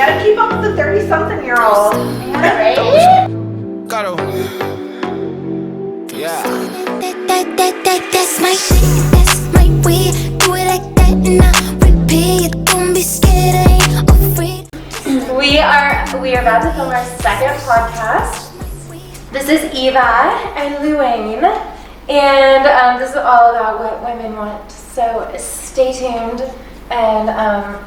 gotta keep up with the 30-something-year-old. Yeah, right? Gotta. Yeah. That's my shit, that's my way. Do it like that and I repeat. Don't be scared, I ain't afraid. We are about to film our second podcast. This is Eva and Luane, and this is all about what women want. So stay tuned. And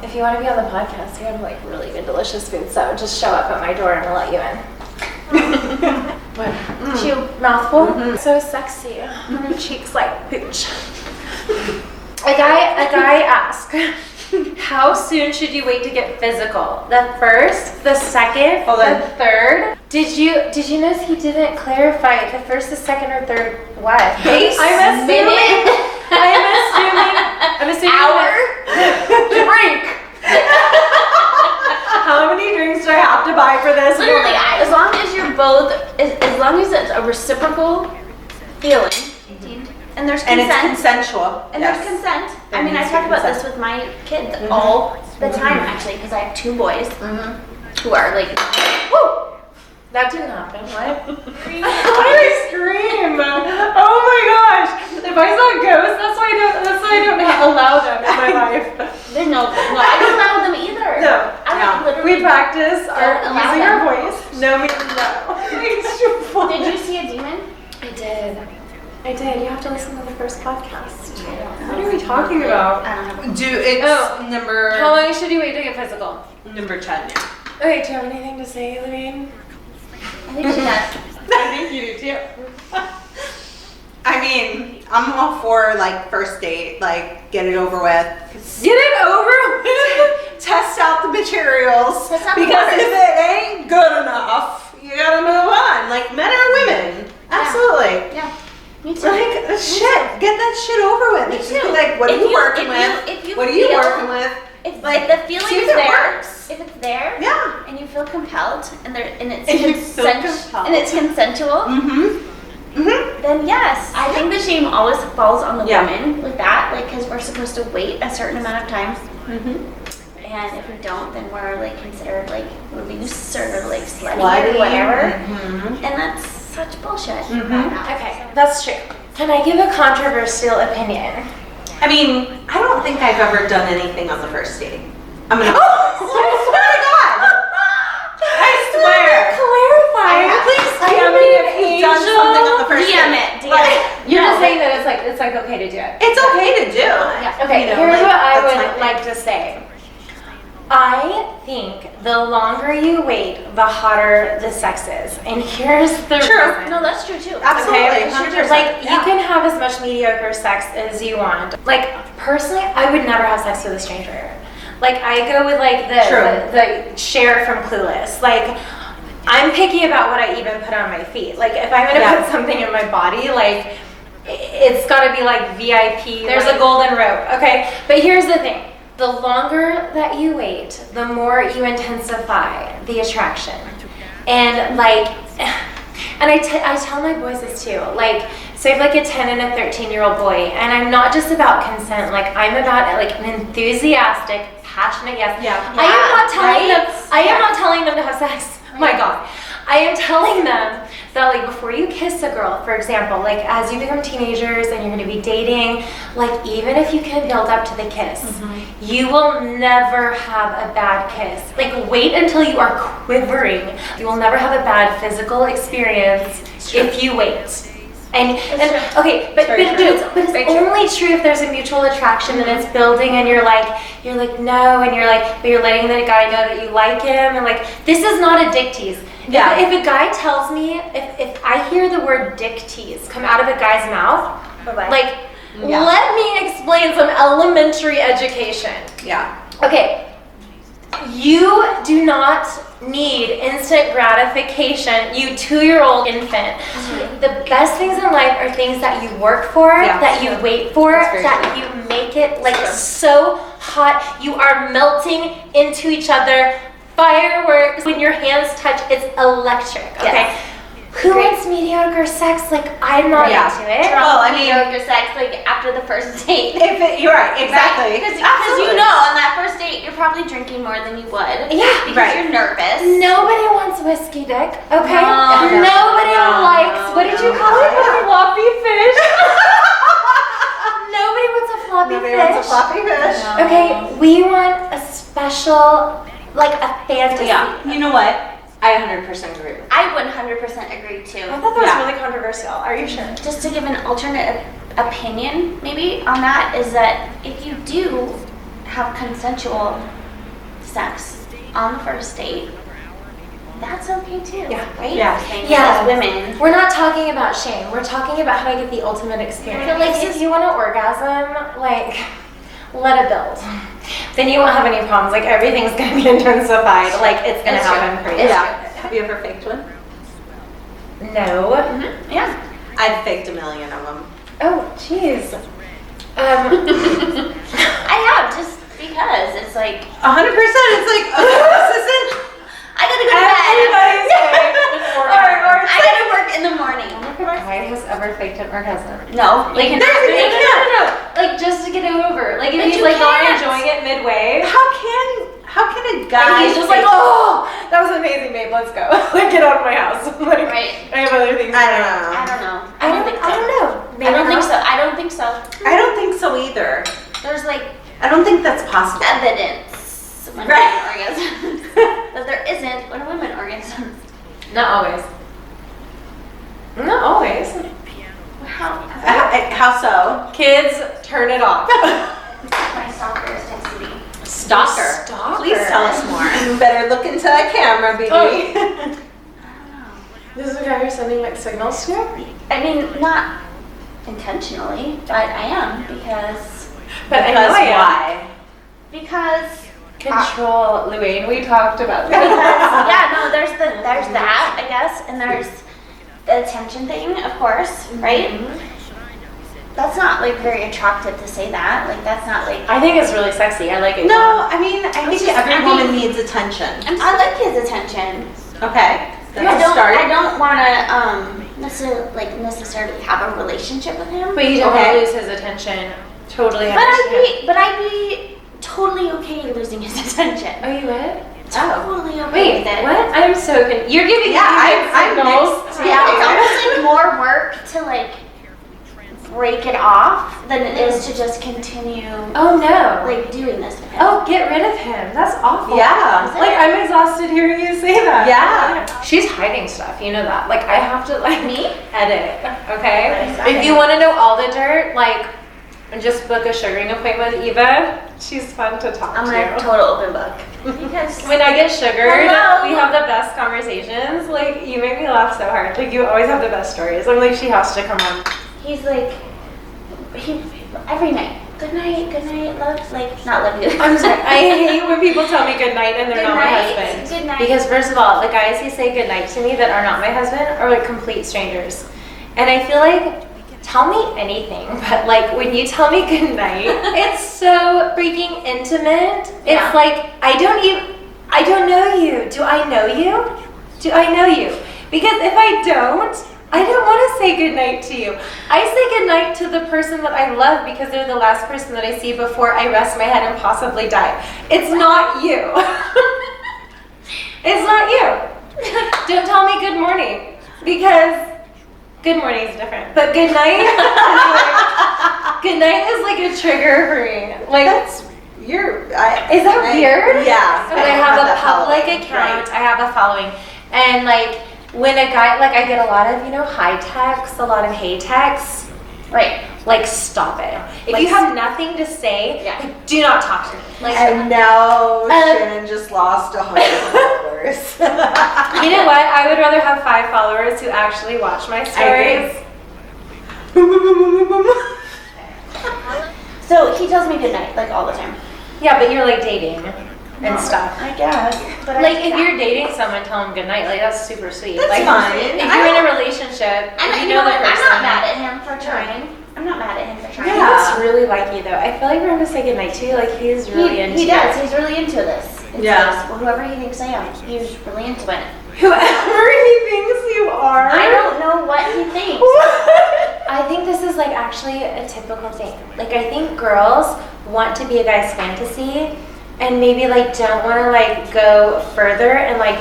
if you want to be on the podcast, we have like really good, delicious food. So just show up at my door and I'll let you in. What? She mouthful? So sexy. Her cheeks like pooch. A guy asked, how soon should you wait to get physical? The first, the second, the third? Did you notice he didn't clarify the first, the second, or third what? I'm assuming Hour? Drink. How many drinks do I have to buy for this? Literally, as long as you're both, as long as it's a reciprocal feeling, and there's consent. And it's consensual. And there's consent. I mean, I talk about this with my kids all the time, actually, because I have two boys who are like, woo! That didn't happen. What? Why did I scream? Oh my gosh! If I saw ghosts, that's why I don't allow them in my life. There's no, I don't allow them either. No. I literally We practice using our voice. No means no. Did you see a demon? I did. You have to listen to the first podcast. What are we talking about? Number. How long should you wait to get physical? Number 10. Okay, do you have anything to say, Levine? I think she does. I think you do too. I mean, I'm all for like first date, like get it over with. Get it over with. Test out the materials. Test out the because waters. if it ain't good enough, you gotta move on. Like men or women. Absolutely. Yeah. Me too. Like shit, get that shit over with. Me It's too. just like, what are you working with? What are you working with? If like the feeling See if is it there, works. if it's there, Yeah. and you feel compelled, and it's If you feel compelled. and it's consensual, then yes. I think the shame always falls on the woman with that, like because we're supposed to wait a certain amount of time, and if we don't, then we're like considered like loose or like slutty or whatever, and that's such bullshit. Okay, that's true. Can I give a controversial opinion? I mean, I don't think I've ever done anything on the first date. I'm gonna. I swear to God! I swear. Clarify. Please tell me if you've done something on the first DM date. it. You're just saying that it's like okay to do it. It's okay to do. Yeah. Okay. You know, here's like, what I that's would my like to say. I think the longer you wait, the hotter the sex is. And here's the reason. No, that's true too. Absolutely. Okay? 100%. Like, you can have as much mediocre sex as you want. Like, personally, I would never have sex with a stranger. Like, I go with, like, the Cher from Clueless. Like, I'm picky about what I even put on my feet. Like, if I'm going to put something in my body, like, it's got to be, like, VIP. There's a golden rope, okay? But here's the thing. The longer that you wait, the more you intensify the attraction. And like, and I tell my boys this too, like, so I have like a 10 and a 13-year-old boy, and I'm not just about consent, like I'm about like an enthusiastic, passionate yes. I am not telling them to have sex. Oh my God. I am telling them that like before you kiss a girl, for example, like as you become teenagers and you're going to be dating, like even if you can build up to the kiss, you will never have a bad kiss. Like wait until you are quivering. You will never have a bad physical experience if you wait. And okay, but it's only true if there's a mutual attraction and it's building and you're like no, and you're like, but you're letting the guy know that you like him, and like this is not a dick tease. Yeah. If a guy tells me, if I hear the word dick tease come out of a guy's mouth, like let me explain some elementary education. Yeah. Okay. You do not need instant gratification, you 2-year-old infant. The best things in life are things that you work for, that you wait for, that you make it like so hot. You are melting into each other. Fireworks, when your hands touch, it's electric, okay? Who wants mediocre sex? Like, I'm not into it. Well, I mean, mediocre sex like after the first date. you're right, exactly. Because you know on that first date you're probably drinking more than you would. Yeah, because you're nervous. Nobody wants whiskey dick, okay? No, Nobody likes, what did you call it? Floppy fish. Nobody wants a floppy Nobody fish. wants a floppy fish. No. Okay, we want a special, like a fantasy. Yeah, you know what? I 100% agree. I 100% agree too. I thought that was really controversial. Are you sure? Just to give an alternate opinion, maybe on that, is that if you do have consensual sex on the first date, that's okay too. Yeah. Right? Yeah. As women. We're not talking about shame. We're talking about how to get the ultimate experience. I feel like if you want to orgasm, like, let it build. Then you won't have any problems. Like, everything's going to be intensified. Like, it's going to happen for you. Yeah. Have you ever faked one? No. Mm-hmm. Yeah. I've faked a million of them. Oh, jeez. I have, just because it's like 100%. It's like, okay, this isn't. I gotta go to bed. Or I gotta work in the morning. Guy has ever faked an orgasm. No, like No. Like, just to get it over. Like, if But he's you like not can't. enjoying it midway. How can a guy? And he's just like, oh, that was amazing, babe. Let's go. Like, get out of my house. Like, Right. I have other things. I to do. don't know. I don't know. I don't know. I Maybe don't think not. so. I don't think so. I don't think so either. There's like I don't think that's possible. evidence when Right. women orgasms that there isn't when a woman orgasms. Not always. Not always. How so? Kids, turn it off. My stalker is texting me. Stalker. Stalker. Please tell us more. You better look into that camera, baby. I don't know. This is the guy you're sending like signals to? I mean, not intentionally, but I am because But I know Because I am. why? because Control, Luanne, we talked about this. yeah, no, there's that, I guess, and there's the attention thing, of course, right? That's not like very attractive to say that. Like that's not like I think it's really sexy. I like it. No, I mean, I think just- every I woman mean- needs attention. I like his attention. Okay. That's I a don't start. I don't want to necessarily have a relationship with him. But you don't Okay. want to lose his attention. Totally But understand. I'd be totally okay losing his attention. Oh, you would? Totally okay Wait, with it. what? I'm so You're giving Yeah, me I'm signals. mixed. Yeah, it's almost like more work to like break it off than it is to just continue Oh no. like doing this with him. Oh, get rid of him. That's awful. Yeah. Like, I'm exhausted hearing you say that. Yeah. She's hiding stuff. You know that. Like, I have to, like, Me? edit. Okay? Right. If you want to know all the dirt, like, just book a sugaring appointment with Eva. She's fun to talk I'm to. a total open book. Because When I get sugared, Hello. we have the best conversations. Like, you make me laugh so hard. Like, you always have the best stories. I'm like, she has to come on. he's like, every night, good night, love, like, not love you. I'm sorry. I hate when people tell me good night and they're Good not my night, husband. good night. Because first of all, the guys who say good night to me that are not my husband are like complete strangers. And I feel like, tell me anything, but like when you tell me good night, it's so freaking intimate. Yeah. It's like, I don't know you. Do I know you? Do I know you? Because if I don't want to say goodnight to you. I say goodnight to the person that I love because they're the last person that I see before I rest my head and possibly die. It's not you. It's not you. Don't tell me good morning because good morning is different. But good night is like a trigger for me. Like, That's is that weird? Yeah. But I have a that public following, account. right. I have a following. And like when a guy, like I get a lot of, hi texts, a lot of hey texts. Right. Like stop it. If Like, you have nothing to say, Yeah. like, do not talk to me. Like, And now Shannon just lost 100 followers. you know what? I would rather have 5 followers who actually watch my stories. So he tells me good night, like all the time. Yeah, but you're like dating and stuff. I guess. But Like if you're dating someone, tell them good night. Like that's super sweet. That's like fine. if you're in a relationship, if you know the person. I'm not mad at him for trying. I'm not mad at him for trying. He must really like you though. I feel like for him to say good night to you, like he's really into He it. does. He's really into this. Yeah. Well, whoever he thinks I am, he's really into it. Whoever he thinks you are. I don't know what he thinks. I think this is like actually a typical thing. Like I think girls want to be a guy's fantasy and maybe like don't want to like go further and like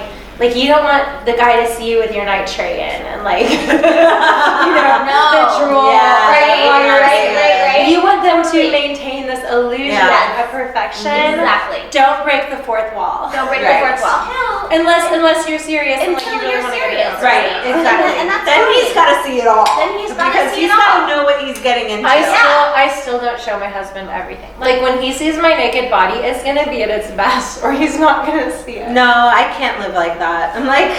you don't want the guy to see you with your night tray in and like the drool. Yeah. Right. You want them to maintain this illusion of perfection. Exactly. Don't break the fourth wall. Don't break the fourth wall. Unless you're serious and like you Until really you're want to serious. get it. Right, exactly. And that's then fine. he's got to see it all. Then he's gotta because see he's it got to all. know what he's getting into. I still don't show my husband everything. Like when he sees my naked body, it's gonna be at its best, or he's not gonna see it. No, I can't live like that. I'm like,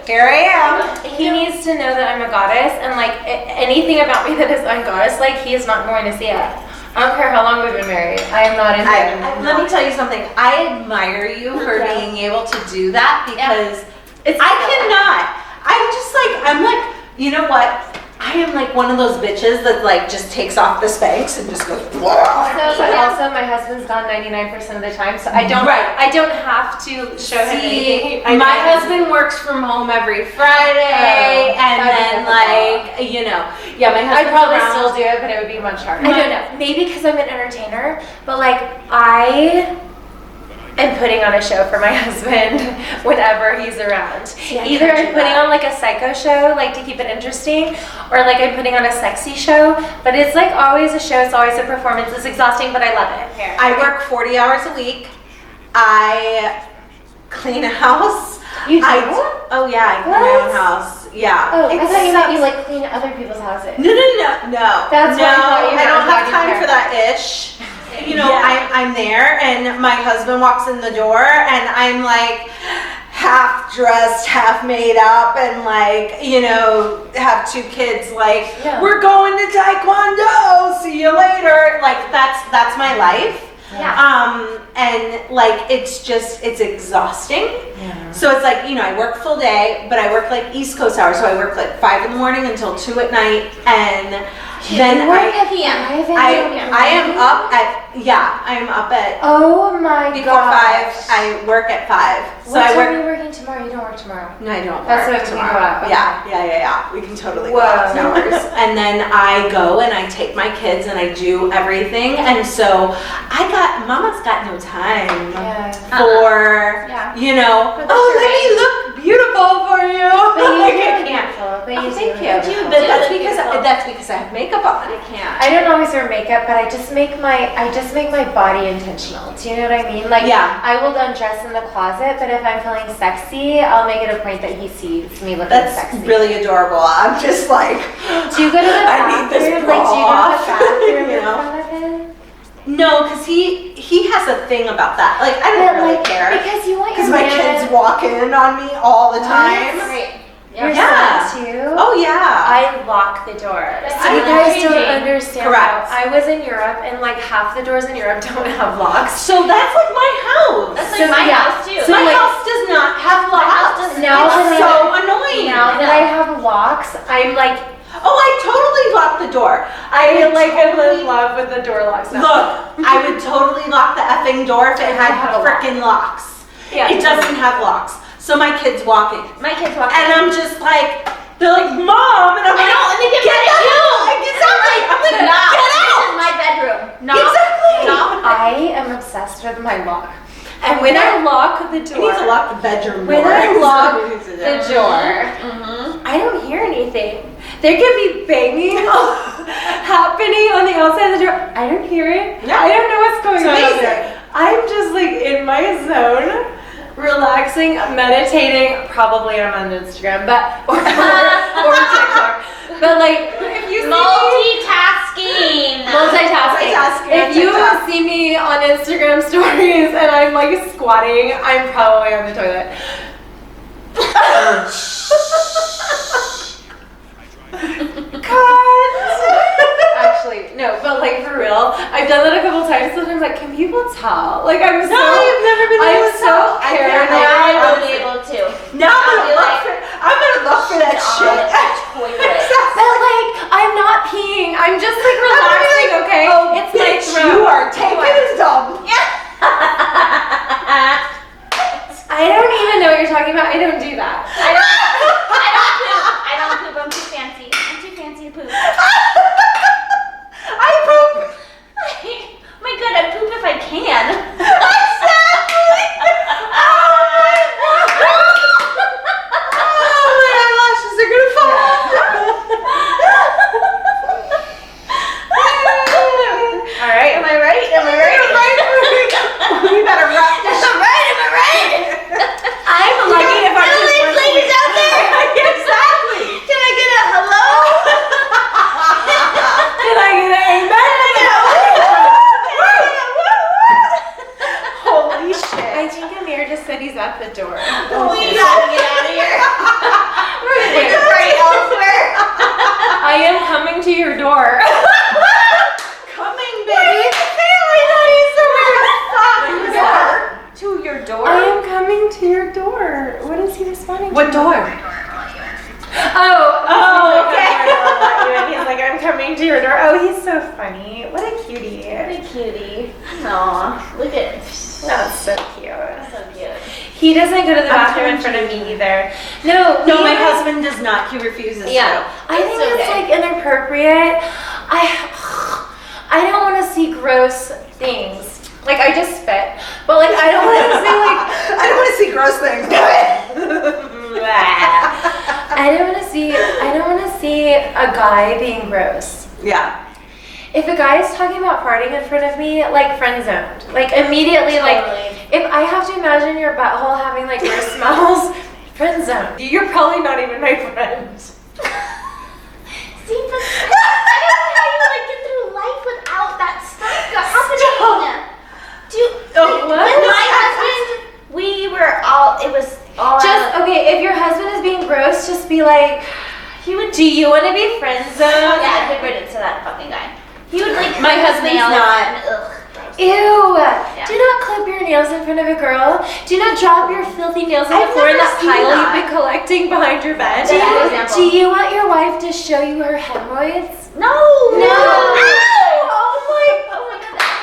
here I am. He needs to know that I'm a goddess, and like anything about me that is ungoddess-like, he is not going to see it. I don't care how long we've been married. I am not into it. Let me tell you something. I admire you for being able to do that because I cannot. I'm like, you know what? I am like one of those bitches that like just takes off the Spanx and just goes. Also, my husband's gone 99% of the time, so I don't have to show him anything. My husband works from home every Friday, and then like my husband. I'd probably still do it, but it would be much harder. I don't know. Maybe because I'm an entertainer, but like I am putting on a show for my husband whenever he's around. Either I'm putting on like a psycho show, like to keep it interesting, or like I'm putting on a sexy show. But it's like always a show. It's always a performance. It's exhausting, but I love it. I work 40 hours a week. I clean a house. You do? Oh yeah, I clean my own house. Yeah. Oh, I thought you meant you sucks. like clean other people's houses. No. That's no. what I thought you I don't meant. have time for that ish. Yeah. I'm there, and my husband walks in the door, and I'm like half dressed, half made up, and like have two kids. Like we're going to Taekwondo. See you later. Like that's my life. Yeah. And like it's exhausting. Yeah. So it's like I work full day, but I work like East Coast hours. So I work like 5 in the morning until 2 at night, and then I am up at oh my before gosh. 5. I work at 5. So What I time work. are you working tomorrow? You don't work tomorrow. No, I don't That's work what we tomorrow. go out. Okay. Yeah. We can totally go out hours. And then I go and I take my kids and I do everything. And so Mama's got no time for let me look beautiful for you. But you I do. can't. But you Thank do. you. But that's because I have makeup on. I can't. I don't always wear makeup, but I just make my body intentional. Do you know what I mean? Like, I will undress in the closet, but if I'm feeling sexy, I'll make it a point that he sees me looking sexy. That's really adorable. I'm just like, do you go to the bathroom? I need this Like, do you go to the off. bathroom in front of him? No, because he has a thing about that. Like, I don't really care. Because you want your Because my man- kids walk in on me all the time. Right. Your Yeah. son too? Oh yeah. I lock the door. That's You so guys changing. don't understand. Correct. How I was in Europe, and like half the doors in Europe don't have locks. So that's like my house. That's like my house too. So my house does not have locks. house does Now not. It's so annoying. Now that I have locks, I'm like, Oh, I totally lock the door. I'm in love with the door locks now. Look, I would totally lock the effing door if it had freaking locks. Yeah. It doesn't have locks. So my kids walk in. My kids walk And I'm just like, they're like, Mom, and I'm like, and they get get mad at you. out! Exactly. I'm like, Nah, get this out! is my bedroom. Exactly. I am obsessed with my lock. And when I lock the door, You need to lock the bedroom door. when I lock That's what you need to do. the door, I don't hear anything. There could be banging happening on the outside of the door. I don't hear it. Yeah. I don't know what's going It's on. amazing. I'm just like in my zone, relaxing, meditating. Probably I'm on Instagram, but or TikTok. But like, if you see Multitasking. multitasking. If you see me on Instagram stories and I'm like squatting, I'm probably on the toilet. Actually, no, but like for real, I've done that a couple times. Sometimes like, can people tell? Like I've I've never been able to tell. I paranoid. will be able to. Now I'm gonna look for that shit. Toilet. But like, I'm not peeing. I'm just like relaxing. Okay, it's my Bitch, throat. you are taking his dumb. I don't even know what you're talking talking about. I don't do that. I don't poop. I'm too fancy. I'm too fancy to poop. I poop. My God, I poop if I can. Oh, my eyelashes are gonna fall. All right. Am I right? Am I right? We better wrap this up. Am I right? I'm lucky if I These ladies out there. Exactly. Can I get a hello? Did I get an amen? Holy shit. I think Amir just said he's at the door. We gotta get out of here. We're gonna take a party elsewhere. I am coming to your door. Coming, baby. To your door? I am coming to your door. What is he responding to? What door? Oh, okay. And he's like, I'm coming to your door. Oh, he's so funny. What a cutie. What a cutie. Aw, look at That's so cute. so cute. He doesn't go to the bathroom in front of me either. No, No, my he- husband does not. He refuses Yeah. to. I think It's it's okay. like inappropriate. I don't want to see gross things. Like I just spit, but like I don't want to see like I don't want to see gross things. I don't want to see a guy being gross. Yeah. If a guy is talking about farting in front of me, like friend zoned, like immediately, like Totally. if I have to imagine your butthole having like gross smells, friend zoned. You're probably not even my friend. See, but I don't know how you like get through life without that stuff happening. Oh, what? With my husband, we were all, it was all Just out of, okay. If your husband is being gross, just be like, he would, do you want to be friend zoned? yeah, get rid of to that fucking guy. He would like My clip his husband's nails not. and, ugh, gross. Ew! Do not clip your nails in front of a girl. Do not drop your filthy nails on the I've floor in never that seen pile that. you've been collecting behind your bed. Bad example. Do you want your wife to show you her hemorrhoids? No! No. Ow! Oh my God, ow!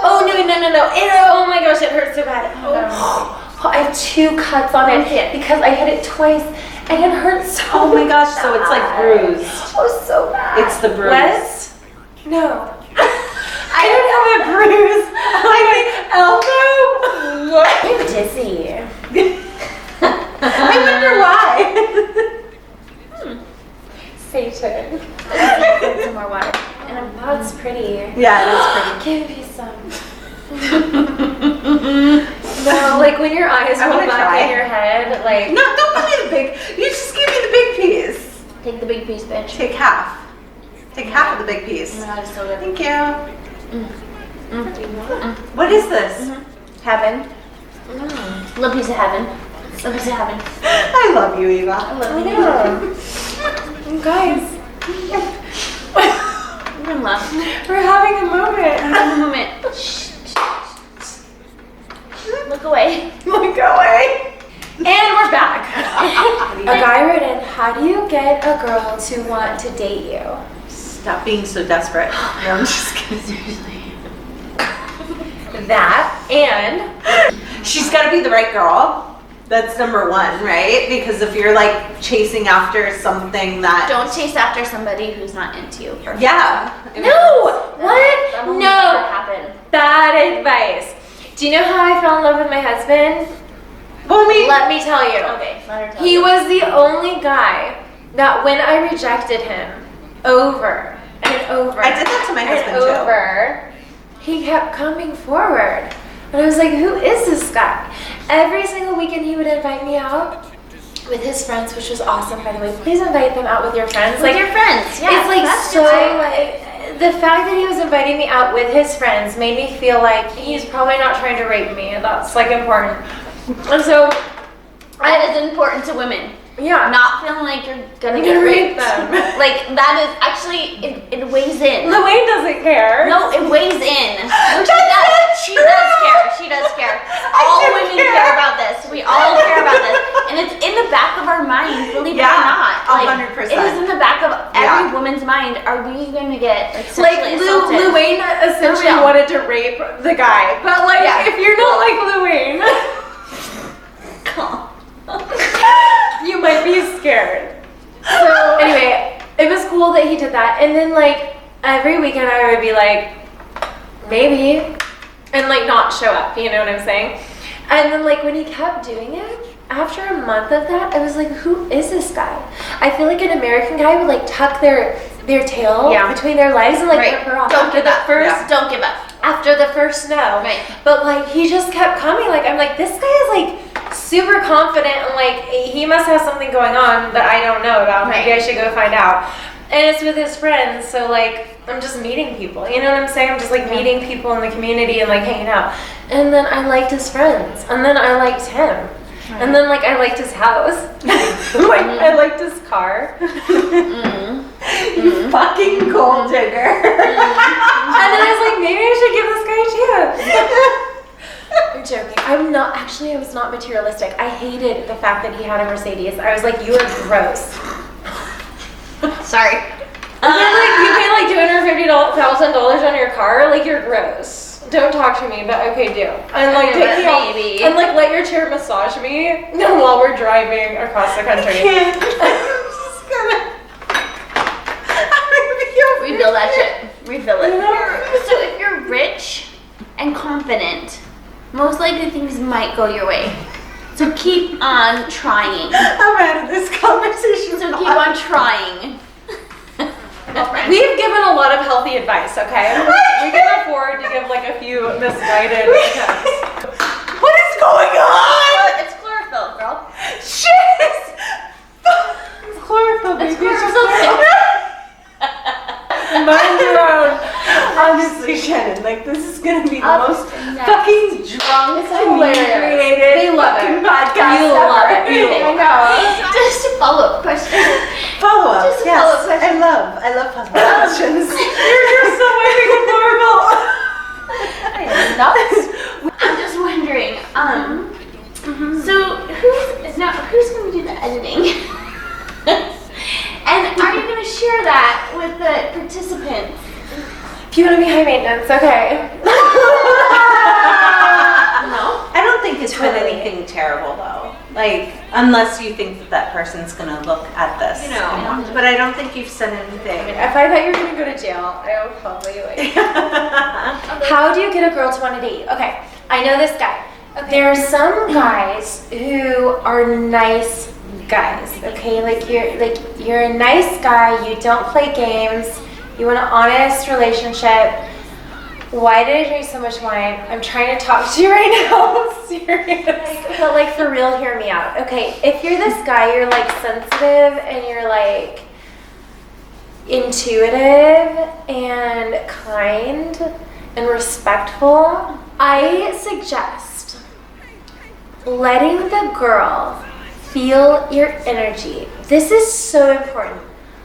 Oh no. Ew, oh my gosh, it hurts so bad. Oh, I have 2 cuts on it because I hit it twice and it hurts so Oh my gosh, so it's like bruised. Oh, so bad. It's the bruise. What? No. I don't have a bruise on my elbow. I'm dizzy. I wonder why. Satan. Some more water. And that's pretty. Yeah, it is pretty. Give me some. No, like when your eyes I roll wanna back try. in your head, like. No, don't give me the big. You just give me the big piece. Take the big piece, bitch. Take half. Take half of the big piece. Oh my God, it's so good. Thank you. What is this? Heaven. Little piece of heaven. Little piece of heaven. I love you, Eva. I love I you. know. You guys, I'm in love. we're having a moment. Have a moment. Shh. Look away. Look away. And we're back. A guy wrote in, how do you get a girl to want to date you? Stop being so desperate. No, I'm just kidding. Seriously. That, and She's got to be the right girl. That's number one, right? Because if you're like chasing after something that. Don't chase after somebody who's not into you. Yeah. no, what? That will No, never happen. bad advice. Do you know how I fell in love with my husband? Well, I mean, Let me tell you. Okay, let her tell He you. was the only guy that when I rejected him over and over I did that to my and husband too. over, he kept coming forward. And I was like, who is this guy? Every single weekend he would invite me out with his friends, which was awesome, by the way. Please invite them out with your friends. With your friends, yeah. It's like that's so, good. like, the fact that he was inviting me out with his friends made me feel like he's probably not trying to rape me. That's like important. And so, That is important to women. yeah. Not feeling like you're gonna You're get gonna rape raped. them. Like, that is actually, it weighs in. Lorraine doesn't care. No, it weighs in. She does care. She does care. All do women care. care about this. We all care about this. And it's in the back of our mind, believe it or Yeah, not. Like, 100%. It is in the back of every Yeah. woman's mind. Are we going to get Like sexually assaulted? Luann essentially For real. wanted to rape the guy, but like Yeah. if you're not like Luann, And then like every weekend I would be like, maybe, and like not show up, you know what I'm saying? And then like when he kept doing it, after a month of that, I was like, who is this guy? I feel like an American guy would like tuck their tail between their legs and like rip her off. Don't give up. Don't give up. After the first snow. Right. But like he just kept coming. Like I'm like, this guy is like super confident and like he must have something going on that I don't know about. Maybe I should go find out. And it's with his friends, so like I'm just meeting people. You know what I'm saying? I'm just like meeting people in the community and like hanging out. And then I liked his friends. And then I liked him. And then like I liked his house. Like I liked his car. You fucking gold digger. And then I was like, maybe I should give this guy a chance. I'm joking. I was not materialistic. I hated the fact that he had a Mercedes. I was like, you are gross. Sorry. And then like you pay like $250,000 on your car, like you're gross. Don't talk to me, but okay, do. And like take me off, and like let your chair massage me while we're driving across the country. I'm just gonna refill that shit. Refill it. So if you're rich and confident, most likely things might go your way. So keep on trying. I'm out of this conversation. So keep on trying. We've given a lot of healthy advice, okay? We can afford to give like a few misguided tips. What is going on? It's chlorophyll, girl. Shit! It's chlorophyll, baby. It's chlorophyll. Mind your own. Honestly, Shannon, like this is gonna be the most fucking drunk, created, They love fucking it. podcast You ever. love it. I know. Just a follow-up question. Follow up. Just a Yes, follow-up question. I love follow-up questions. You're so waiting adorable. I'm just wondering. So who's going to do the editing? And are you going to share that with the participants? If you want to be high maintenance, okay. No. I don't think it's been anything terrible though. Like, unless you think that that person's gonna look at this. You know. and watch. But I don't think you've said anything. If I thought you were gonna go to jail, I would probably like. How do you get a girl to want to date you? Okay, I know this guy. Okay. There are some guys who are nice guys. Okay, like you're a nice guy. You don't play games. You want an honest relationship. Why did I drink so much wine? I'm trying to talk to you right now. Serious. But like for real, hear me out. Okay, if you're this guy, you're like sensitive and you're like intuitive and kind and respectful, I suggest letting the girl feel your energy. This is so important.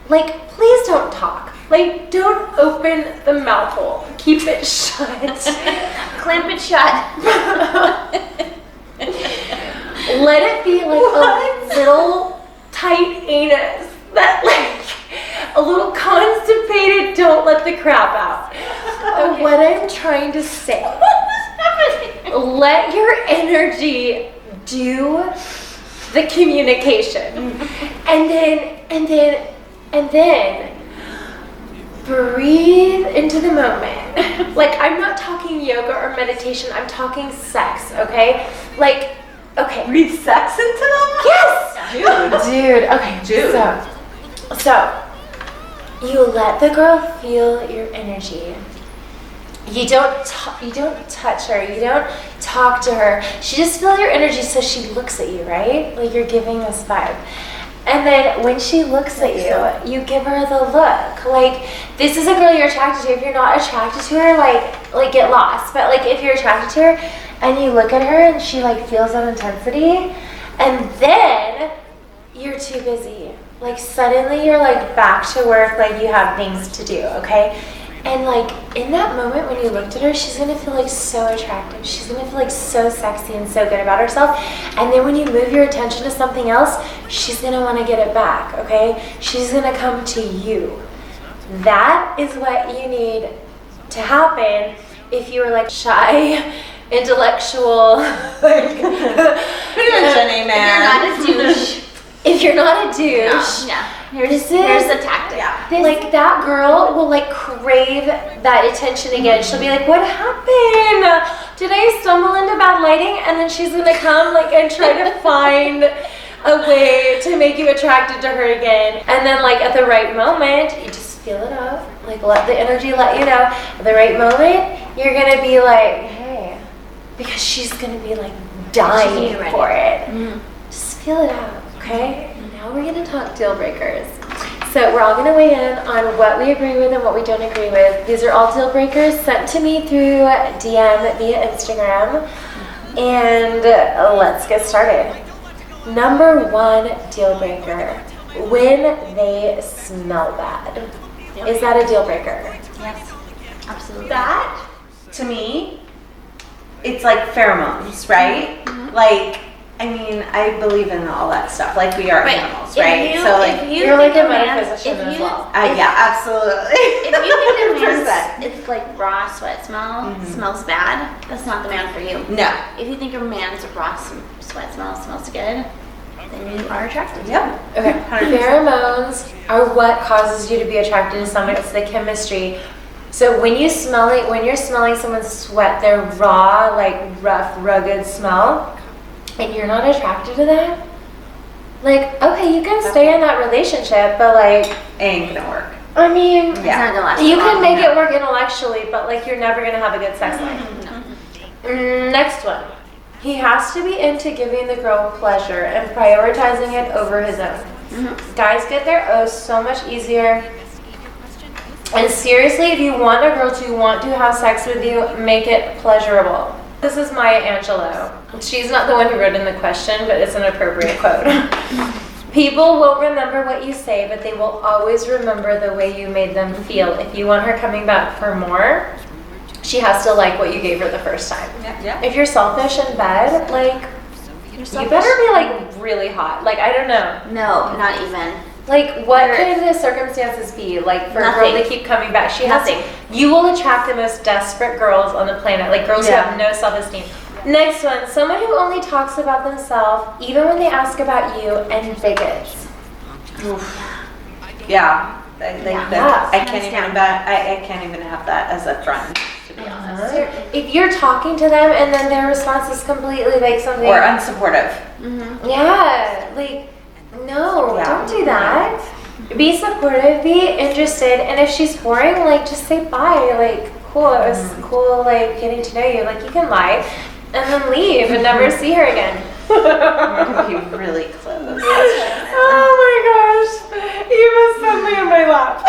Like, please don't talk. Like, don't open the mouth hole. Keep it shut. Clamp it shut. Let it be like a little tight anus that like a little constipated, don't let the crap out. What I'm trying to say, let your energy do the communication. And then breathe into the moment. Like, I'm not talking yoga or meditation, I'm talking sex, okay? Like, okay. Breathe sex into them? Yes! Dude, okay. Dude. So, you let the girl feel your energy. You don't touch her, you don't talk to her. She just feels your energy, so she looks at you, right? Like, you're giving this vibe. And then when she looks at you, you give her the look. Like, this is a girl you're attracted to. If you're not attracted to her, like get lost. But like, if you're attracted to her and you look at her and she like feels that intensity, and then you're too busy. Like, suddenly you're like back to work, like you have things to do, okay? And like in that moment when you looked at her, she's gonna feel like so attractive. She's gonna feel like so sexy and so good about herself. And then when you move your attention to something else, she's gonna wanna get it back, okay? She's gonna come to you. That is what you need to happen if you were like shy, intellectual, like, Jenny, man. If you're not a douche. if you're not a douche, No. Here's the tactic. Yeah. like that girl will like crave that attention again. She'll be like, what happened? Did I stumble into bad lighting? And then she's gonna come like and try to find a way to make you attracted to her again. And then like at the right moment, you just feel it up. Like let the energy let you know. At the right moment, you're gonna be like, hey, because she's gonna be like dying for it. Just feel it out, okay? Now we're gonna talk deal breakers. So we're all gonna weigh in on what we agree with and what we don't agree with. These are all deal breakers sent to me through DM via Instagram. And let's get started. Number 1 deal breaker, when they smell bad. Is that a deal breaker? Yes, absolutely. That, to me, it's like pheromones, right? Like, I mean, I believe in all that stuff. Like, we are animals, right? So, like, You're like a metaphysician as well. yeah, absolutely. If you think a 100%. man's it's like raw sweat smells bad, that's not the man for you. No. If you think a man's raw sweat smells good, then you are attracted. Yep. Okay. 100%. Pheromones are what causes you to be attracted to someone. It's the chemistry. So when you're smelling someone's sweat, their raw, like rough, rugged smell, and you're not attracted to that, like, okay, you can stay in that relationship, but like, Ain't gonna work. I mean, It's not gonna last you long. can make it work intellectually, but like, you're never gonna have a good sex life. Next one. He has to be into giving the girl pleasure and prioritizing it over his own. Guys get their O's so much easier. And seriously, if you want a girl to want to have sex with you, make it pleasurable. This is Maya Angelou. She's not the one who wrote in the question, but it's an appropriate quote. People won't remember what you say, but they will always remember the way you made them feel. If you want her coming back for more, she has to like what you gave her the first time. Yeah. If you're selfish in bed, like, you better be like really hot. Like, I don't know. No, not even. Like, what could the circumstances be like for a girl to keep coming back? You will attract the most desperate girls on the planet, like girls who have no self-esteem. Next one, someone who only talks about themselves, even when they ask about you, and bigots. Yeah. I can't even I can't even have that as a friend, to be honest. If you're talking to them and then their response is completely like something, Or unsupportive. yeah, like, no, don't do that. Be supportive, be interested, and if she's boring, like, just say bye. Like, cool, it was cool, like, getting to know you. Like, you can lie and then leave and never see her again. We're gonna be really close. Oh my gosh, Eva's suddenly in my lap.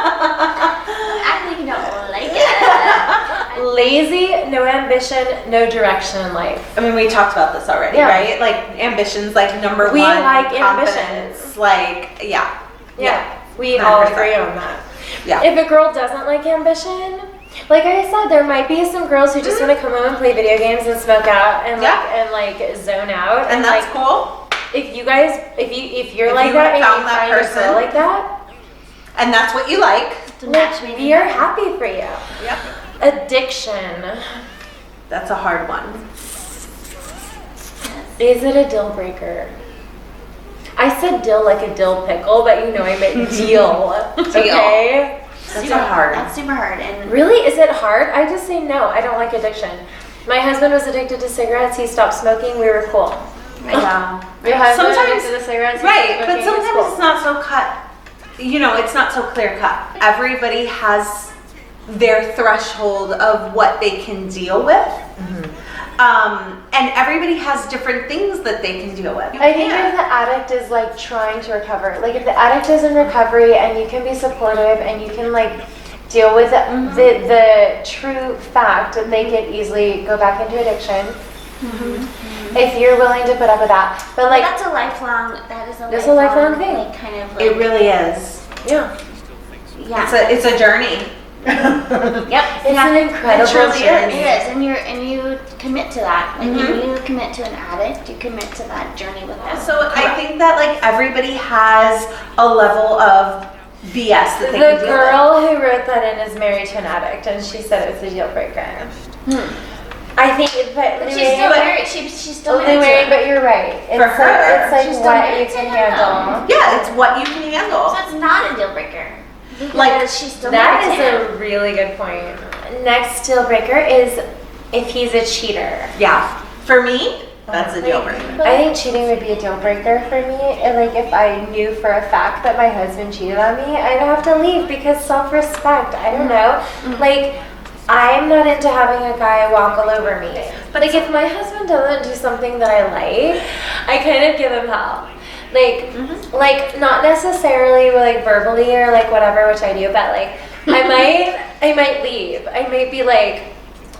Act like you don't like it. Lazy, no ambition, no direction in life. I mean, we talked about this already, right? Like, ambition's like number one. We like confidence. ambitions. Like, yeah. We all 100%. agree on that. Yeah. If a girl doesn't like ambition, like I said, there might be some girls who just want to come home and play video games and smoke out and like zone out. And that's like, cool. If you guys, if you're If like you that and found you that find a person. girl like that, And that's what you like. like, we are happy for you. Yep. Addiction. That's a hard one. Is it a deal breaker? I said dill like a dill pickle, but you know I meant deal. Okay? That's a hard one. That's super hard. And Really? Is it hard? I just say no. I don't like addiction. My husband was addicted to cigarettes. He stopped smoking. We were cool. Yeah. Your husband Sometimes, addicted to cigarettes. right, but sometimes it's not so cut. You know, it's not so clear cut. Everybody has their threshold of what they can deal with. And everybody has different things that they can deal with. I think if the addict is like trying to recover, like if the addict is in recovery and you can be supportive and you can like deal with the true fact that they could easily go back into addiction, if you're willing to put up with that. But like that's a lifelong. That's a lifelong thing. Like, kind of. Like, It really is. yeah, It's a journey. Yep. it's an incredible It truly journey. It is, and you commit to that. Like when you commit to an addict, you commit to that journey with them. So I think that like everybody has a level of BS that they The can deal girl who wrote that in is married to an addict, and she said it was a deal breaker. I think, but But she's still married. she's still only wearing, but you're right. It's For her, it's like she's what still you can handle. Yeah, it's what you can handle. So it's not a deal breaker. Like, she's still That married to him. is a really good point. Next deal breaker is if he's a cheater. Yeah. For me, that's a deal breaker. I think cheating would be a deal breaker for me. And like if I knew for a fact that my husband cheated on me, I'd have to leave because self-respect. I don't know. Like I'm not into having a guy walk all over me. But like if my husband doesn't do something that I like, I kind of give him hell. Like not necessarily like verbally or like whatever, which I do, but like I might leave. I might be like,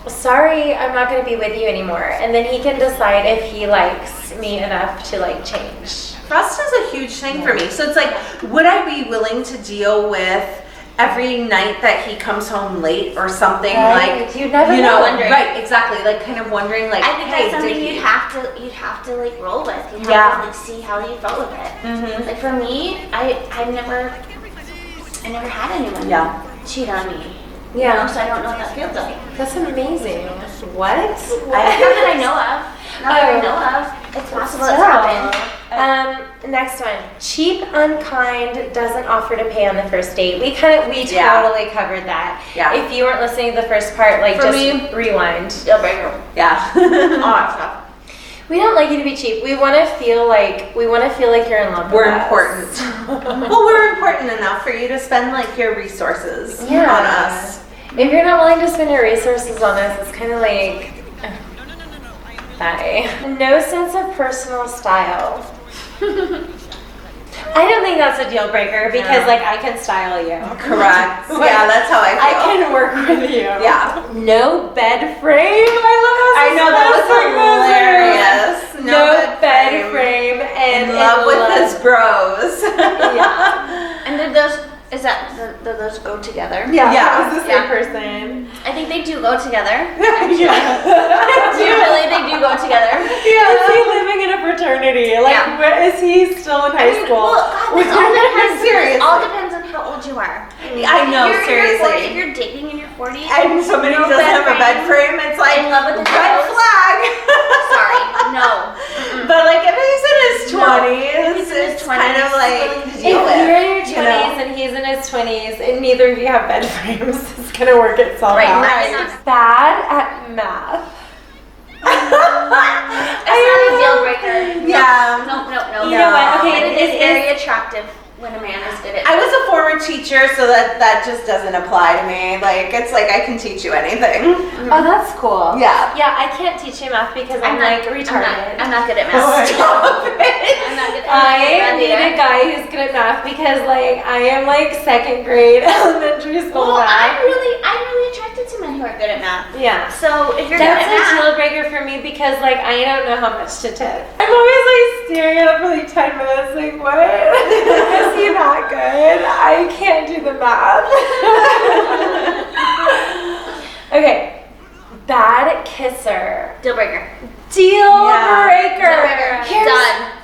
sorry, I'm not going to be with you anymore. And then he can decide if he likes me enough to like change. Trust is a huge thing for me. So it's like, would I be willing to deal with every night that he comes home late or something? Right. Like, You never you know. know, right, exactly. Like kind of wondering like, I think hey, that's something did he? you'd have to like roll with. You'd have Yeah. to like see how you felt with it. Mhm. Like for me, I never had anyone Yeah. cheat on me. Yeah. You know, so I don't know what that feels like. That's amazing. What? Not that I know of. Not that I know of. It's possible it's happened. Next one. Cheap, unkind, doesn't offer to pay on the first date. We Yeah. totally covered that. Yeah. If you weren't listening to the first part, like For just me, rewind. Deal breaker. Yeah. All that stuff. We don't like you to be cheap. We want to feel like you're in love with We're us. important. Well, we're important enough for you to spend like your resources on us. If you're not willing to spend your resources on us, it's kind of like, bye. No sense of personal style. I don't think that's a deal breaker because like I can style you. Correct. Yeah, that's how I I feel. can work with you. Yeah. No bed frame. I love how I know, that was specific. hilarious. No bed frame and In love with his bros. Yeah. And did those go together? Yeah. Yeah. That was the same Yeah. person. I think they do go together. Yeah. Usually they do go together. Yeah, is he living in a fraternity? Like, Yeah. where is he still in high school? Well, God, Seriously. it all depends on how old you are. I know, If you're dating in your 40s, And somebody no doesn't have a bed frame, frame, it's like, in love with the red toes. flag. Sorry, no. But like if he's in his No. 20s, If he's in his it's kind of 20s, like willing to to If deal with. you're in your 20s you know? and he's in his 20s and neither of you have bed frames, it's gonna work itself Right, out. right. Bad at math. It's not a deal breaker. Yeah. No. You know what? Okay, And it it is very attractive when a man is good at I was a former teacher, so that just doesn't apply to me. Like it's like I can teach you anything. Oh, that's cool. Yeah. Yeah, I can't teach you math because I'm like retarded. I'm not good at math. Stop it. I'm not good at I math need a either. guy who's good at math because like I am like second grade elementary school Well, math. I'm really attracted to men who are good at math. Yeah. So if you're That's good a at math, deal breaker for me because like I don't know how much to tip. I'm always like staring at him for like 10 minutes like what? Is he that good? I can't do the math. Okay. Bad kisser. deal breaker. Deal Yeah. breaker. Here's-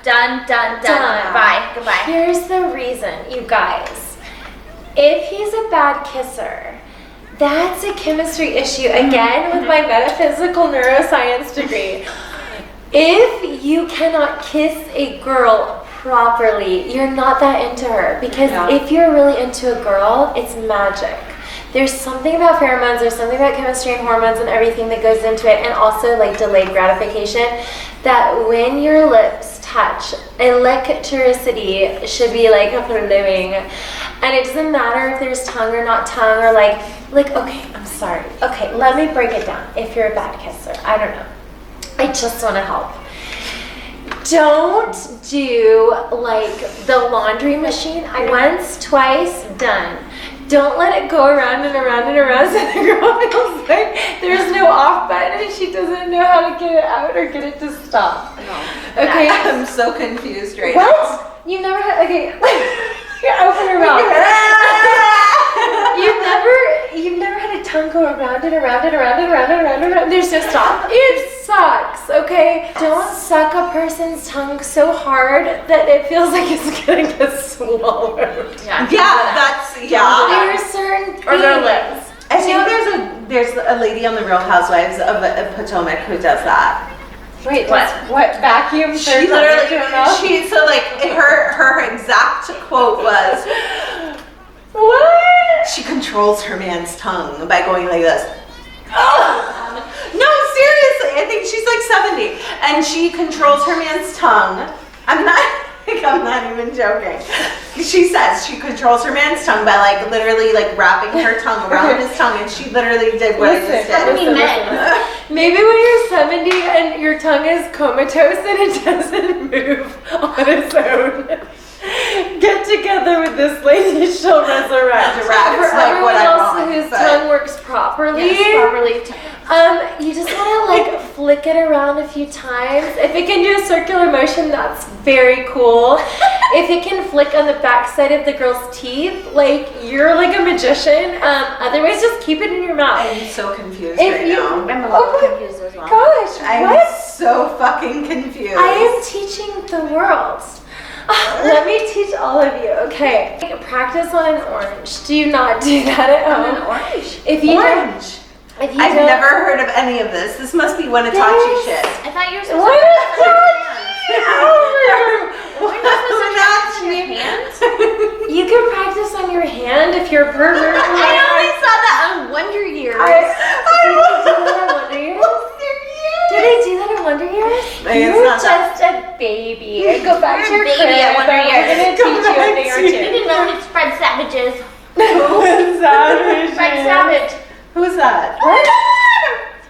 Done. Done. Bye. Goodbye. Here's the reason, you guys. If he's a bad kisser, that's a chemistry issue. Again, with my metaphysical neuroscience degree. If you cannot kiss a girl properly, you're not that into her. Because Yeah. if you're really into a girl, it's magic. There's something about pheromones, there's something about chemistry and hormones and everything that goes into it, and also like delayed gratification, that when your lips touch, electricity should be like flowing. And it doesn't matter if there's tongue or not tongue, or like, okay, I'm sorry. Okay, let me break it down. If you're a bad kisser, I don't know. I just want to help. Don't do like the laundry machine. Once, twice, done. Don't let it go around and around and around so the girl feels like there's no off button and she doesn't know how to get it out or get it to stop. No. Okay. I'm so confused right now. What? You've never had, okay, open your mouth. You've never had a tongue go around and around and around and around and around and around. There's no stop. It sucks, okay? Don't suck a person's tongue so hard that it feels like it's gonna get swallowed. Yeah. There There are certain things. Or their lips. I think there's a lady on the Real Housewives of Potomac who does that. Wait, what vacuum? She literally, so like her exact quote was, what? She controls her man's tongue by going like this. No, seriously, I think she's like 70, and she controls her man's tongue. I'm not even joking. She says she controls her man's tongue by like literally like wrapping her tongue around his tongue, and she literally did what I just did. How many men? Maybe when you're 70 and your tongue is comatose and it doesn't move on its own, get together with this lady, she'll resurrect. For For everyone else whose but- tongue works properly, you just want to like flick it around a few times. If it can do a circular motion, that's very cool. If it can flick on the backside of the girl's teeth, like you're like a magician. Otherwise, just keep it in your mouth. I'm so confused If right you- now. I'm a little confused as well. Gosh, I'm what? so fucking confused. I am teaching the world. Let me teach all of you. Okay. Practice on an orange. Do not do that at home. An orange. If you don't, Orange. if you I've don't, never heard of any of this. This must be Winatachi Yes. shit. I thought you were supposed What to is press on your hand. You can practice on your hand if you're a pervert. I only saw that on Wonder Years. Did they do that in Wonder Years? Maybe it's You're not that. just a baby. Go back to your You're a crib. baby at Wonder We're Years. gonna teach you a thing or You two. didn't know it's Fred Savage's. Savage. Fred Savage. Who's that? What?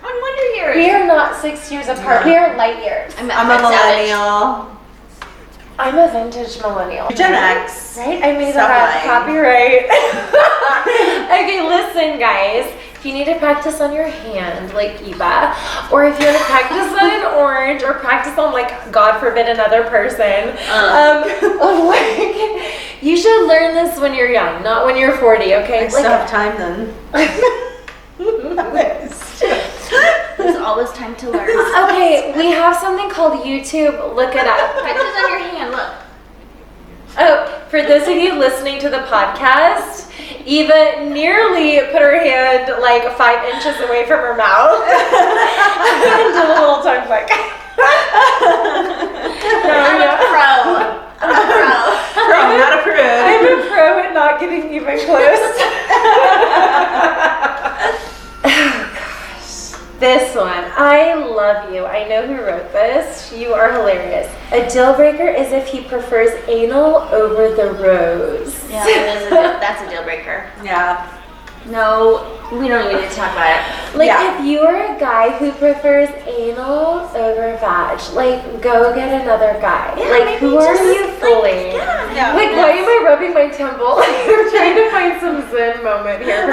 On Wonder Years. We are not 6 years apart. We are light years. I'm a millennial. I'm a vintage millennial. Gen X. Right? I made Stop that lying. copyright. Okay, listen, guys. If you need to practice on your hand, like Eva, or if you want to practice on an orange, or practice on, like, God forbid, another person, like, you should learn this when you're young, not when you're 40, okay? I still have time then. There's always time to learn. Okay, we have something called YouTube. Look it up. Practice on your hand, look. Oh, for those of you listening to the podcast, Eva nearly put her hand like 5 inches away from her mouth and did a little tongue like. I'm a pro. I'm not a prude. I'm a pro at not getting even close. Oh gosh. This one, I love you. I know who wrote this. You are hilarious. A deal breaker is if he prefers anal over the rose. Yeah, that's a deal breaker. Yeah. No, we don't even need to talk about it. Like, Yeah. if you're a guy who prefers anal over vag, like, go get another guy. Yeah, like, maybe who are just, you fooling? Yeah. Like, why am I rubbing my temple? You're trying to find some zen moment here.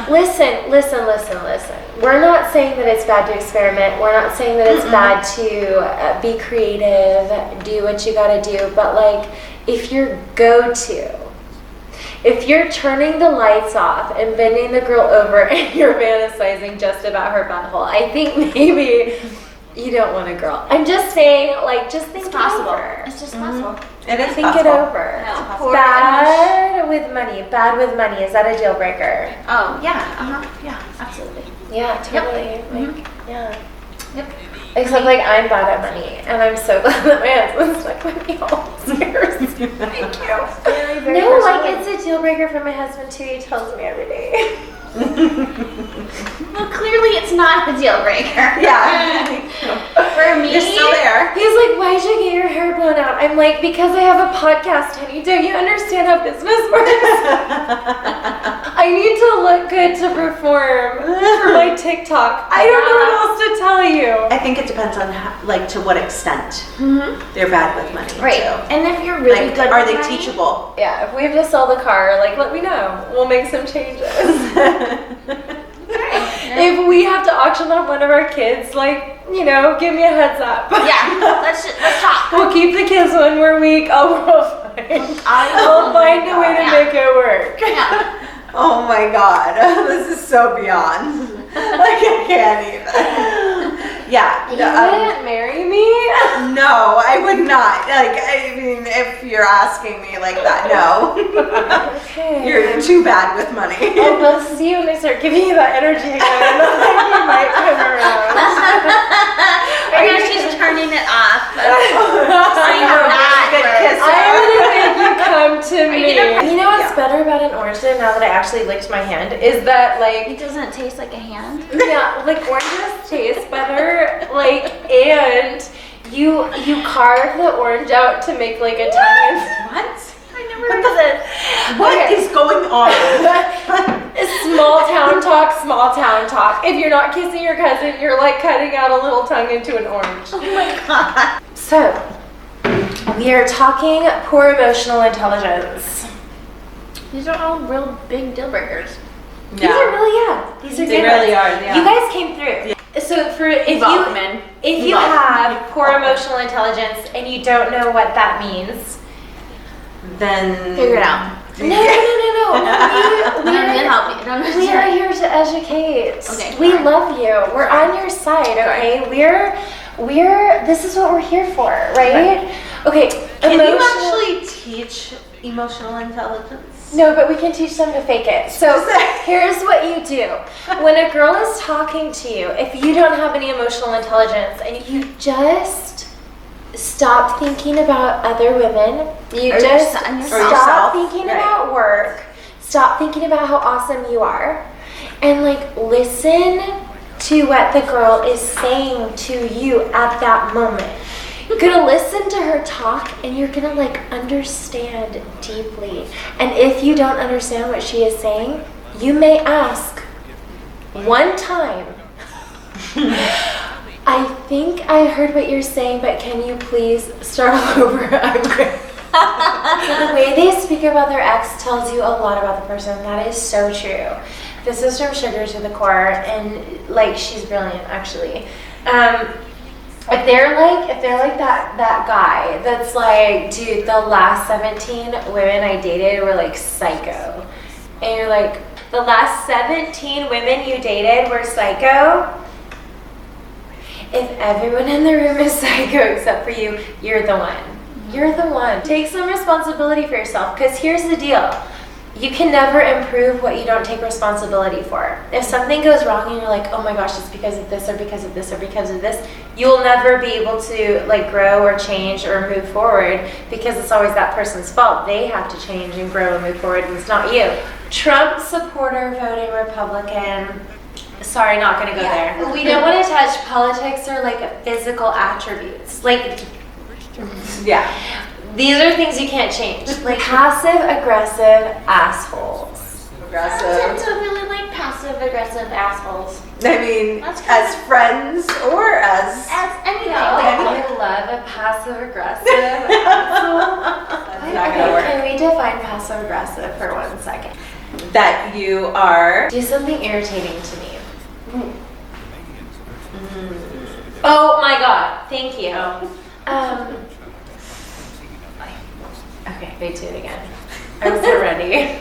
Listen. We're not saying that it's bad to experiment. We're not saying that it's bad to be creative, do what you gotta do. But, like, if your go-to, if you're turning the lights off and bending the girl over and you're fantasizing just about her butthole, I think maybe you don't want a girl. I'm just saying, like, just think It's possible. it over. It's just possible. It is Think possible. it over. Yeah. Bad with money. Bad with money. Is that a deal breaker? Oh, yeah. Yeah, absolutely. Yeah, totally. Like, yeah. Yep. Except, like, I'm bad at money, and I'm so glad that my husband stuck with me all these years. Thank you. Very, very No, like, personal. it's a deal breaker for my husband, too. He tells me every day. Well, clearly it's not a deal breaker. Yeah. For me, You're still there. He's like, why'd you get your hair blown out? I'm like, because I have a podcast, honey. Don't you understand how business works? I need to look good to perform for my TikTok. I don't know what else to tell you. I think it depends on how, like, to what extent they're bad with money. right. Too. And if you're really Like, good are with they money, teachable? Yeah, if we have to sell the car, like, let me know. We'll make some changes. If we have to auction off one of our kids, like, you know, give me a heads up. Yeah, let's talk. We'll keep the kids when we're weak. Oh, we'll find. I'll find a way to make it work. Yeah. Oh my god, this is so beyond. Like, I can't even. Yeah. You wouldn't marry me? No, I would not. Like, I mean, if you're asking me like that, no. Okay. You're too bad with money. Oh, we'll see when I start giving you that energy again. I think you might come around. Are you clean it off. I'm gonna make you come to me. You know what's Yeah. better about an orange though, now that I actually licked my hand, is that like It doesn't taste like a hand. yeah, like oranges taste better, like, and you carve the orange out to make like a tongue. What? I never heard of this. What Okay. is going on? Small town talk, small town talk. If you're not kissing your cousin, you're like cutting out a little tongue into an orange. Oh my god. So, we are talking poor emotional intelligence. These are all real big deal breakers. These are really, these are They good really ones. are, yeah. You guys came through. So for if Evolvement. you have poor emotional intelligence and you don't know what that means, Then Figure it out. no. I don't need to help you. I don't We are understand. here to educate. Okay, We sorry. love you. We're on your side, okay? This is what we're here for, right? Okay. Can you emotional- actually teach emotional intelligence? No, but we can teach them to fake it. So here's what you do. When a girl is talking to you, if you don't have any emotional intelligence and you just stop thinking about other women, you Or just yourself- and stop yourself. thinking Right. about work, stop thinking about how awesome you are, and like listen to what the girl is saying to you at that moment. You're gonna listen to her talk and you're gonna like understand deeply. And if you don't understand what she is saying, you may ask one time, I think I heard what you're saying, but can you please start all over? The way they speak about their ex tells you a lot about the person. That is so true. This is from Sugar to the Core, and like she's brilliant actually. If they're like that guy that's like, dude, the last 17 women I dated were like psycho, and you're like, the last 17 women you dated were psycho. If everyone in the room is psycho except for you, you're the one. You're the one. Take some responsibility for yourself, because here's the deal. You can never improve what you don't take responsibility for. If something goes wrong and you're like, oh my gosh, it's because of this or because of this or because of this, you'll never be able to like grow or change or move forward, because it's always that person's fault. They have to change and grow and move forward, and it's not you. Trump supporter voting Republican. Sorry, not gonna go there. We don't want to touch politics or like physical attributes. Like, Yeah. these are things you can't change. Like passive aggressive assholes. I Aggressive. tend to really like passive aggressive assholes. I mean, That's kind as of- friends or as. As anything. I love a passive aggressive asshole. That's not gonna work. Can we define passive aggressive for 1 second? That you are. Do something irritating to me. Oh my god, thank you. Okay, wait, do it again. I wasn't ready.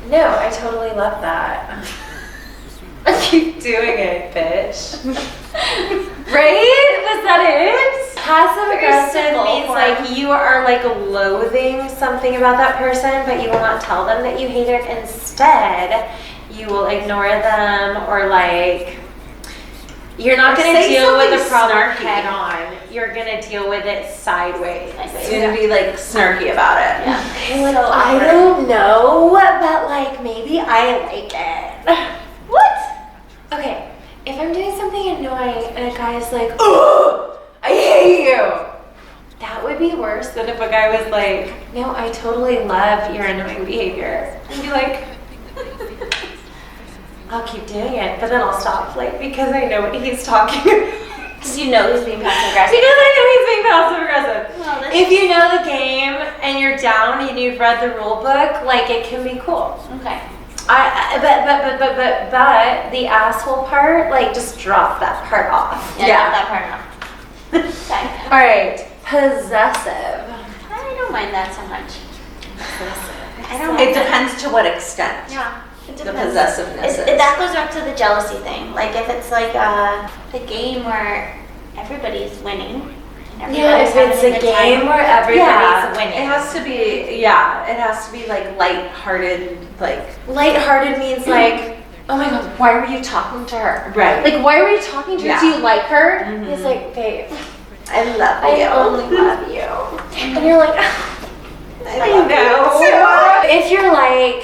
No, I totally love that. Keep doing it, bitch. Right? Was that it? Passive aggressive simple means form. like you are like loathing something about that person, but you will not tell them that you hate it. Instead, you will ignore them, or like you're not Or going to say deal with the something problem snarky. head on. You're going to deal with it sideways. You're gonna be like snarky about it. Okay, like, I don't know, but like maybe I like it. What? Okay, if I'm doing something annoying and a guy's like, oh, I hate you. That would be worse than if a guy was like, no, I totally love your annoying behavior. And be like, I'll keep doing it, but then I'll stop, like, because I know what he's talking about. Because you know he's being passive aggressive. Because I know he's being passive aggressive. Well, this- If you know the game and you're down and you've read the rule book, like it can be cool. Okay. But the asshole part, like just drop that part off. Yeah, Yeah. not that part off. Okay. All right, possessive. I don't mind that so much. I don't It mind that. depends to what extent. Yeah. It The depends. possessiveness is. That goes back to the jealousy thing. Like if it's like a game where everybody's winning. And Yeah, if everybody's it's having a good game time. where everybody's winning. It has to be, it has to be like lighthearted, like. Lighthearted means like oh my God, why were you talking to her? Right. Like, why were you talking to her? Yeah. Do you like her? He's like, babe, I love you. I only love you. And you're like, I know. if you're like,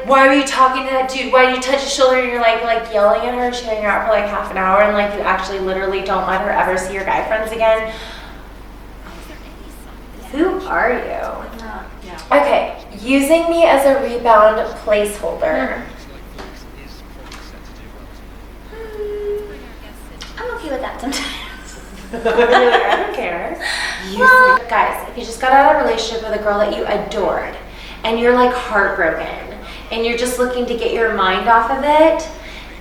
why were you talking to that dude? Why did you touch his shoulder? And you're like yelling at her, chewing her out for like half an hour, and like you actually literally don't let her ever see your guy friends again. Who are you? Yeah. Okay, using me as a rebound placeholder. I'm okay with that sometimes. You're like, I don't care. Well, guys, if you just got out of a relationship with a girl that you adored, and you're like heartbroken, and you're just looking to get your mind off of it,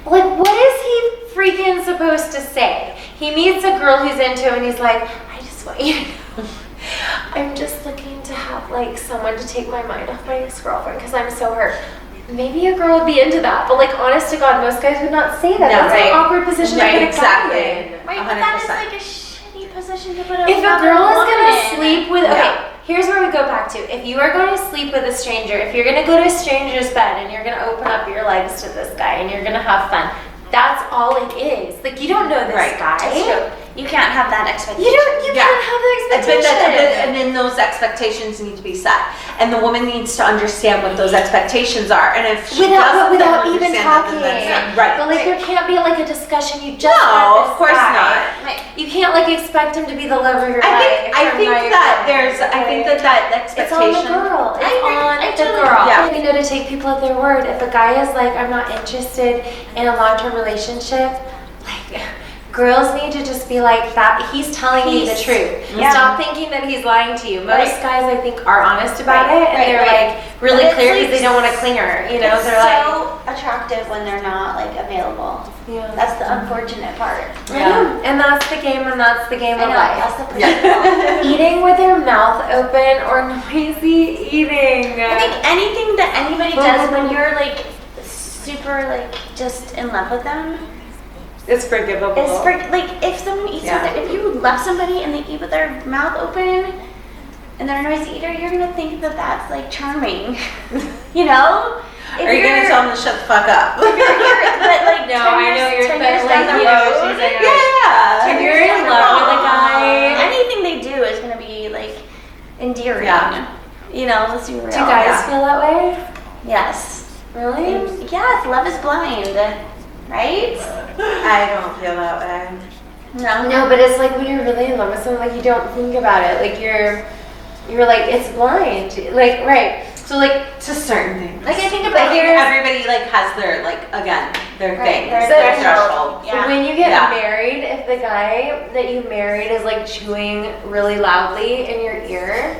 like, what is he freaking supposed to say? He meets a girl who's into him, and he's like, I just want you to know, I'm just looking to have like someone to take my mind off my ex-girlfriend because I'm so hurt. Maybe a girl would be into that, but like, honest to God, most guys would not say that. No, That's right. an awkward position to put a guy in. Right, but that is like a shitty position to put a If a girl is woman gonna in. sleep with, okay, here's where we go back to. If you are going to sleep with a stranger, if you're gonna go to a stranger's bed and you're gonna open up your legs to this guy and you're gonna have fun, that's all it is. Like, you don't know this guy. That's true. You can't have that expectation. You can't have the expectation. And then those expectations need to be set, and the woman needs to understand what those expectations are. And if she doesn't without even understand talking, that, then that's right. But like, there can't be like a discussion. You just met No, this of course guy. not. You can't like expect him to be the love of your life. I think that It's on expectation. the girl. It's I agree. on I the totally girl. agree. Yeah. You know, to take people at their word. If a guy is like, I'm not interested in a long-term relationship, like, girls need to just be like, that he's telling me the truth. Yeah. Stop thinking that he's lying to you. Most Right. guys, I think, are honest about Right, it, and right, they're right. like really But it's clear like- because they don't want to cling her. You know, It's they're like, so attractive when they're not like available. yeah. That's the unfortunate part. I know. And that's the game, and that's the game I of know. life. That's the Yeah. Eating with your mouth open or noisy eating. I think anything that anybody does when you're like super like just in love with them It's forgivable. is for like if someone eats Yeah. with if you love somebody and they eat with their mouth open and they're a noisy eater, you're gonna think that that's like charming, you know? If Are you gonna tell them to shut the fuck up? but like No, 10 I know years, you're 10 years like, down the you know, road, she's like, Yeah. If you're in love with a guy, anything they do is gonna be like endearing. Yeah. You know, let's be real. do guys Yeah. feel that way? Yes. Really? Yes, love is blind, right? I don't feel that way. No. No, but it's like when you're really in love with someone, like you don't think about it. Like you're like, it's blind. Like, right. So like, To certain things. Like I think I about think everybody like has their their Right, thing, their their threshold. threshold. Yeah. when you get Yeah. married, if the guy that you married is like chewing really loudly in your ear,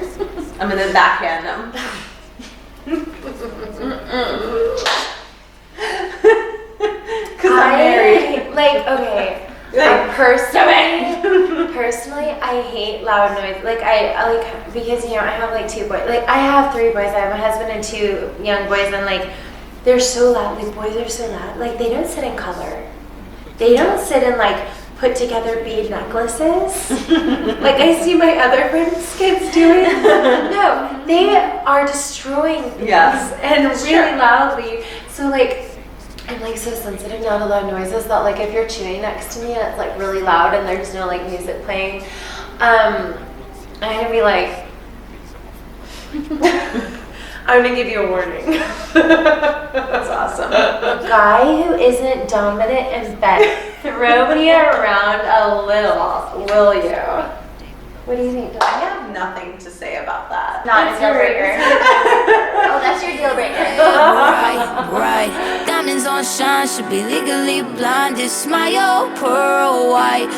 I'm gonna backhand them. Cause I'm married. like, okay. Like, Personally, I hate loud noise. Like I like, because you know I have like 2 boys. Like I have 3 boys. I have a husband and 2 young boys, and like they're so loud. These boys are so loud. Like they don't sit in color. They don't sit in like put together bead necklaces. Like I see my other friends' kids doing. No, they are destroying things and really loudly. So like, I'm like so sensitive now to loud noises that like if you're chewing next to me and it's like really loud and there's no like music playing, I'm gonna be like, I'm gonna give you a warning. That's awesome. A guy who isn't dominant in bed, throw me around a little, will you? What do you think? I have nothing to say about that. not a What's deal yours? breaker. Oh, that's your deal breaker. Right, diamonds on shine, should be legally blind. This smile, pearl white.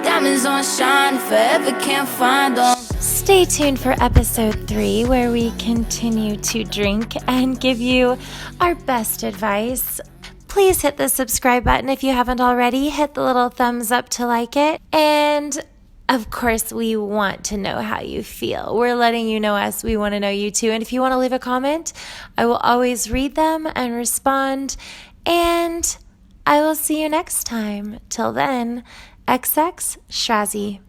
Diamonds on shine, forever can't find them. Stay tuned for episode 3, where we continue to drink and give you our best advice. Please hit the subscribe button if you haven't already. Hit the little thumbs up to like it. And of course, we want to know how you feel. We're letting you know us. We want to know you too. And if you want to leave a comment, I will always read them and respond. And I will see you next time. Till then, XX Shrazzi.